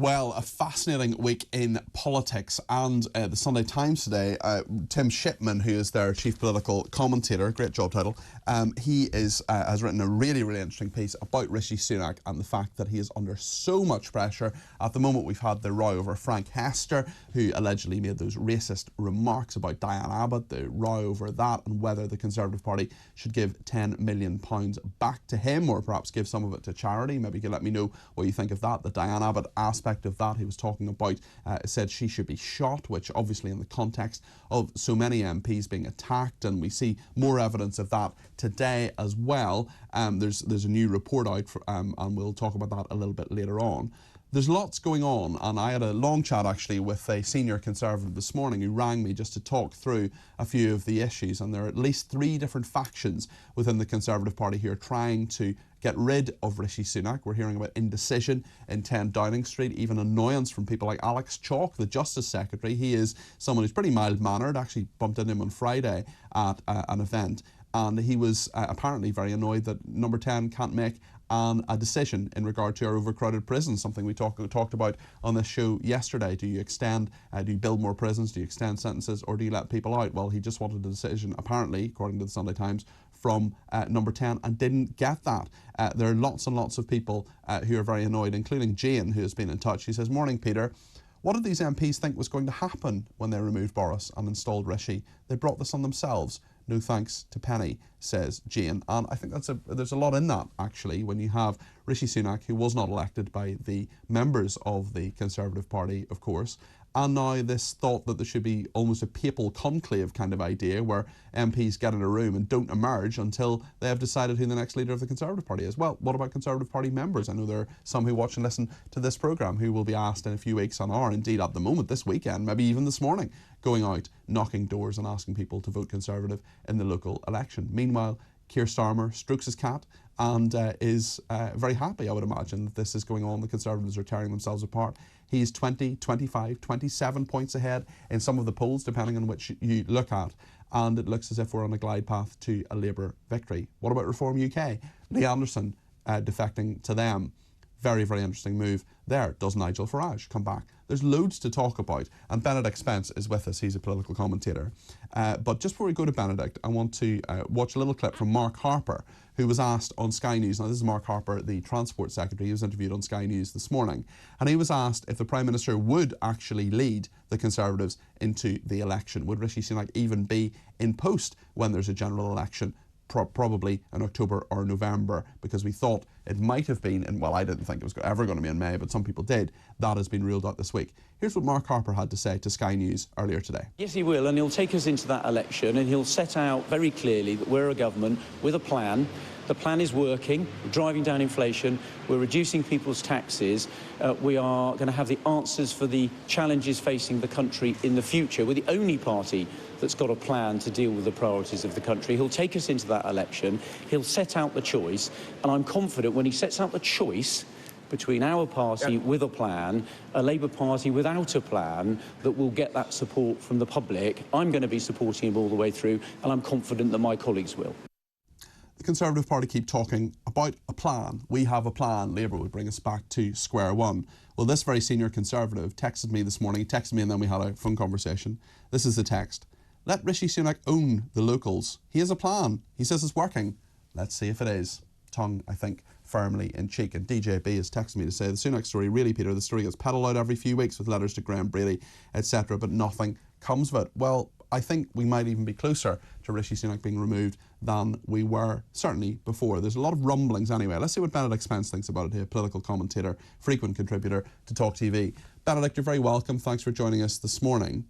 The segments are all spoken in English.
Well, a fascinating week in politics, and the Sunday Times today, Tim Shipman, who is their chief political commentator, great job title, he has written a really, really interesting piece about Rishi Sunak and the fact that he is under so much pressure. At the moment, we've had the row over Frank Hester, who allegedly made those racist remarks about Diane Abbott, the row over that and whether the Conservative Party should give £10 million back to him or perhaps give some of it to charity. Maybe you can let me know what you think of that. The Diane Abbott aspect of that he was talking about said she should be shot, which obviously in the context of so many MPs being attacked, and we see more evidence of that today as well. There's a new report out and we'll talk about that a little bit later on. There's lots going on, and I had a long chat actually with a senior Conservative this morning who rang me just to talk through a few of the issues, and there are at least 3 different factions within the Conservative Party here trying to get rid of Rishi Sunak. We're hearing about indecision in 10 Downing Street, even annoyance from people like Alex Chalk, the Justice Secretary. He is someone who's pretty mild-mannered, actually bumped into him on Friday at an event, and he was apparently very annoyed that Number 10 can't make a decision in regard to our overcrowded prisons, something we talked about on this show yesterday. Do you do you build more prisons, do you extend sentences, or do you let people out? Well, he just wanted a decision, apparently, according to the Sunday Times, from Number 10 and didn't get that. There are lots and lots of people who are very annoyed, including Jane, who has been in touch. She says, "Morning, Peter. What did these MPs think was going to happen when they removed Boris and installed Rishi? They brought this on themselves. No thanks to Penny," says Jane. And I think there's a lot in that, actually, when you have Rishi Sunak, who was not elected by the members of the Conservative Party, of course, and now this thought that there should be almost a papal conclave kind of idea where MPs get in a room and don't emerge until they have decided who the next leader of the Conservative Party is. Well, what about Conservative Party members? I know there are some who watch and listen to this programme who will be asked in a few weeks and are indeed at the moment, this weekend, maybe even this morning, going out, knocking doors and asking people to vote Conservative in the local election. Meanwhile, Keir Starmer strokes his cat and is very happy, I would imagine, that this is going on. The Conservatives are tearing themselves apart. He's 20, 25, 27 points ahead in some of the polls, depending on which you look at. And it looks as if we're on a glide path to a Labour victory. What about Reform UK? Lee Anderson defecting to them. Very, very interesting move there. Does Nigel Farage come back? There's loads to talk about, and Benedict Spence is with us. He's a political commentator. But just before we go to Benedict, I want to watch a little clip from Mark Harper, who was asked on Sky News. Now, this is Mark Harper, the Transport Secretary. He was interviewed on Sky News this morning, and he was asked if the Prime Minister would actually lead the Conservatives into the election. Would Rishi Sunak even be in post when there's a general election? Probably in October or November, because we thought it might have been, and well, I didn't think it was ever going to be in May, but some people did. That has been ruled out this week. Here's what Mark Harper had to say to Sky News earlier today. Yes, he will, and he'll take us into that election, and he'll set out very clearly that we're a government with a plan. The plan is working. We're driving down inflation. We're reducing people's taxes. We are going to have the answers for the challenges facing the country in the future. We're the only party that's got a plan to deal with the priorities of the country. He'll take us into that election. He'll set out the choice, and I'm confident when he sets out the choice between our party with a plan, a Labour Party without a plan, that will get that support from the public. I'm going to be supporting him all the way through, and I'm confident that my colleagues will. The Conservative Party keep talking about a plan. We have a plan. Labour would bring us back to square one. Well, this very senior Conservative texted me this morning. He texted me and then we had a phone conversation. This is the text. "Let Rishi Sunak own the locals. He has a plan. He says it's working. Let's see if it is." Tongue, I think, firmly in cheek. And DJB has texted me to say, "The Sunak story, really, Peter, the story gets peddled out every few weeks with letters to Graham Brady, etc., but nothing comes of it." Well, I think we might even be closer to Rishi Sunak being removed than we were certainly before. There's a lot of rumblings anyway. Let's see what Benedict Spence thinks about it here, political commentator, frequent contributor to talkTV. Benedict, you're very welcome. Thanks for joining us this morning.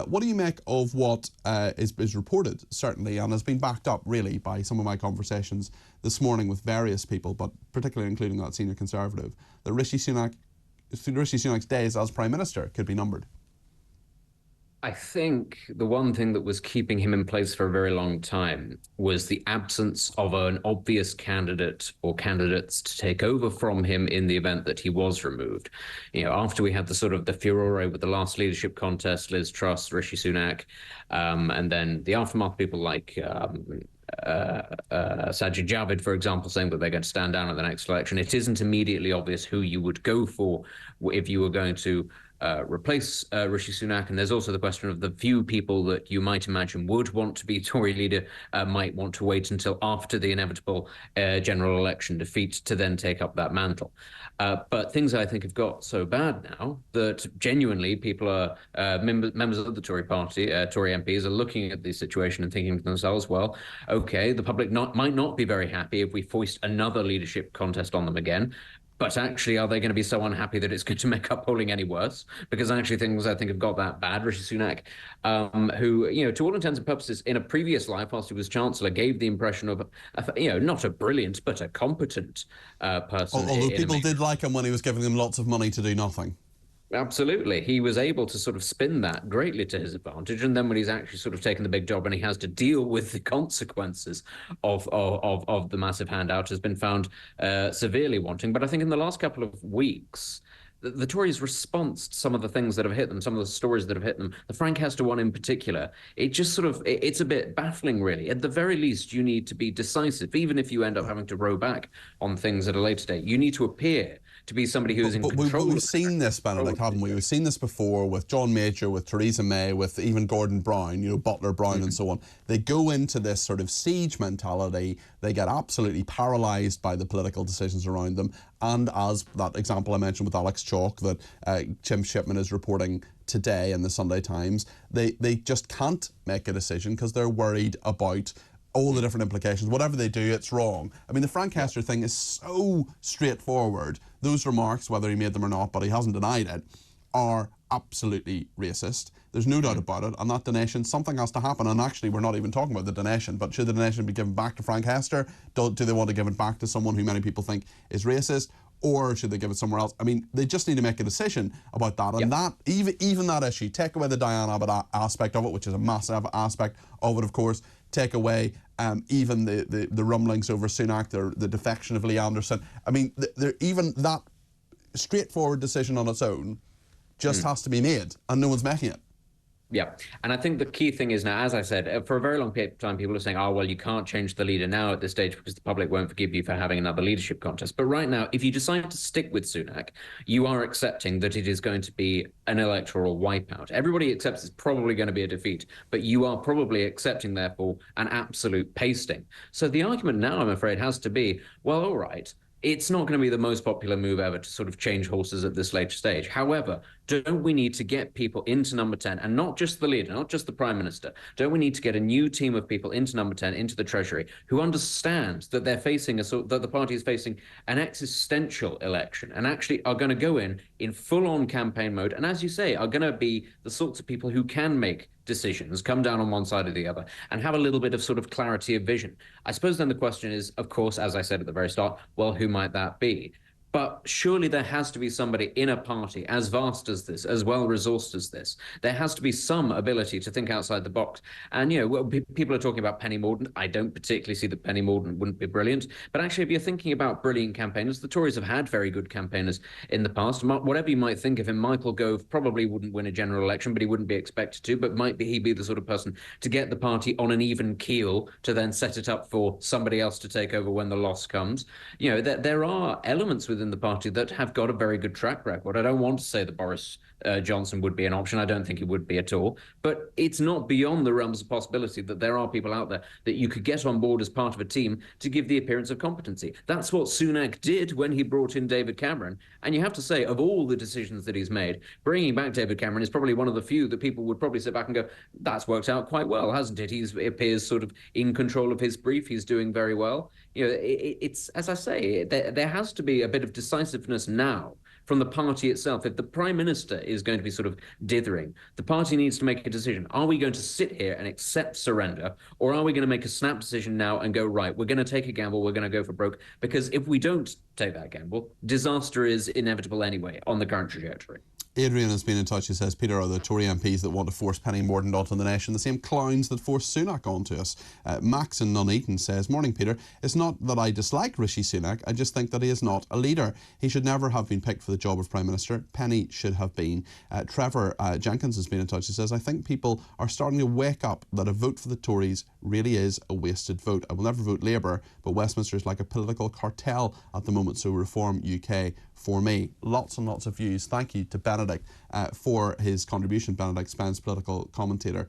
What do you make of what is reported, certainly, and has been backed up, really, by some of my conversations this morning with various people, but particularly including that senior Conservative, that Rishi Sunak's days as Prime Minister could be numbered? I think the one thing that was keeping him in place for a very long time was the absence of an obvious candidate or candidates to take over from him in the event that he was removed. You know, after we had the sort of the furore with the last leadership contest, Liz Truss, Rishi Sunak, and then the aftermath, people like Sajid Javid, for example, saying that they're going to stand down at the next election. It isn't immediately obvious who you would go for if you were going to replace Rishi Sunak. And there's also the question of the few people that you might imagine would want to be Tory leader might want to wait until after the inevitable general election defeat to then take up that mantle. But things I think have got so bad now that genuinely people are members of the Tory party, Tory MPs are looking at the situation and thinking to themselves, well, okay, the public might not be very happy if we foist another leadership contest on them again. But actually, are they going to be so unhappy that it's going to make up polling any worse? Because actually things I think have got that bad. Rishi Sunak, who, to all intents and purposes, in a previous life, whilst he was Chancellor, gave the impression of, not a brilliant, but a competent person. Although people did like him when he was giving them lots of money to do nothing. Absolutely. He was able to sort of spin that greatly to his advantage. And then when he's actually sort of taken the big job and he has to deal with the consequences of the massive handout, has been found severely wanting. But I think in the last couple of weeks, the Tories' response to some of the things that have hit them, some of the stories that have hit them, the Frank Hester one in particular, it just sort of, it's a bit baffling, really. At the very least, you need to be decisive, even if you end up having to row back on things at a later date. You need to appear to be somebody who is in control. We've seen this, Benedict, haven't we? We've seen this before with John Major, with Theresa May, with even Gordon Brown, Butler Brown and so on. They go into this sort of siege mentality. They get absolutely paralysed by the political decisions around them. And as that example I mentioned with Alex Chalk that Tim Shipman is reporting today in the Sunday Times, they just can't make a decision because they're worried about all the different implications. Whatever they do, it's wrong. I mean, the Frank Hester thing is so straightforward. Those remarks, whether he made them or not, but he hasn't denied it, are absolutely racist. There's no doubt about it. And that donation, something has to happen. And actually, we're not even talking about the donation, but should the donation be given back to Frank Hester? Do they want to give it back to someone who many people think is racist? Or should they give it somewhere else? I mean, they just need to make a decision about that. And that, even that issue, take away the Diane Abbott aspect of it, which is a massive aspect of it, of course. Take away even the rumblings over Sunak, the defection of Lee Anderson. I mean, even that straightforward decision on its own just has to be made, and no one's making it. Yeah, and I think the key thing is now, as I said, for a very long period of time, people are saying, oh, well, you can't change the leader now at this stage because the public won't forgive you for having another leadership contest. But right now, if you decide to stick with Sunak, you are accepting that it is going to be an electoral wipeout. Everybody accepts it's probably going to be a defeat, but you are probably accepting, therefore, an absolute pasting. So the argument now, I'm afraid, has to be, well, all right, it's not going to be the most popular move ever to sort of change horses at this later stage. However, don't we need to get people into number 10, and not just the leader, not just the prime minister? Don't we need to get a new team of people into number 10, into the treasury, who understand that they're facing that the party is facing an existential election, and actually are going to go in full-on campaign mode, and as you say, are going to be the sorts of people who can make decisions, come down on one side or the other, and have a little bit of sort of clarity of vision. I suppose then the question is, of course, as I said at the very start, well, who might that be? But surely there has to be somebody in a party as vast as this, as well-resourced as this. There has to be some ability to think outside the box. And, people are talking about Penny Mordaunt. I don't particularly see that Penny Mordaunt wouldn't be brilliant. But actually, if you're thinking about brilliant campaigners, the Tories have had very good campaigners in the past. Whatever you might think of him, Michael Gove probably wouldn't win a general election, but he wouldn't be expected to. But might he be the sort of person to get the party on an even keel to then set it up for somebody else to take over when the loss comes? There are elements within the party that have got a very good track record. I don't want to say that Boris Johnson would be an option. I don't think he would be at all. But it's not beyond the realms of possibility that there are people out there that you could get on board as part of a team to give the appearance of competency. That's what Sunak did when he brought in David Cameron. And you have to say, of all the decisions that he's made, bringing back David Cameron is probably one of the few that people would probably sit back and go, that's worked out quite well, hasn't it? He appears sort of in control of his brief. He's doing very well. It's, as I say, there has to be a bit of decisiveness now from the party itself. If the Prime Minister is going to be sort of dithering, the party needs to make a decision. Are we going to sit here and accept surrender, or are we going to make a snap decision now and go, right, we're going to take a gamble, we're going to go for broke? Because if we don't take that gamble, disaster is inevitable anyway on the current trajectory. Adrian has been in touch. He says, Peter, are the Tory MPs that want to force Penny Mordaunt onto the nation the same clowns that forced Sunak onto us? Max in Nuneaton says, morning, Peter. It's not that I dislike Rishi Sunak. I just think that he is not a leader. He should never have been picked for the job of Prime Minister. Penny should have been. Trevor Jenkins has been in touch. He says, I think people are starting to wake up that a vote for the Tories really is a wasted vote. I will never vote Labour, but Westminster is like a political cartel at the moment, so Reform UK for me. Lots and lots of views. Thank you to Benedict for his contribution. Benedict Spence, political commentator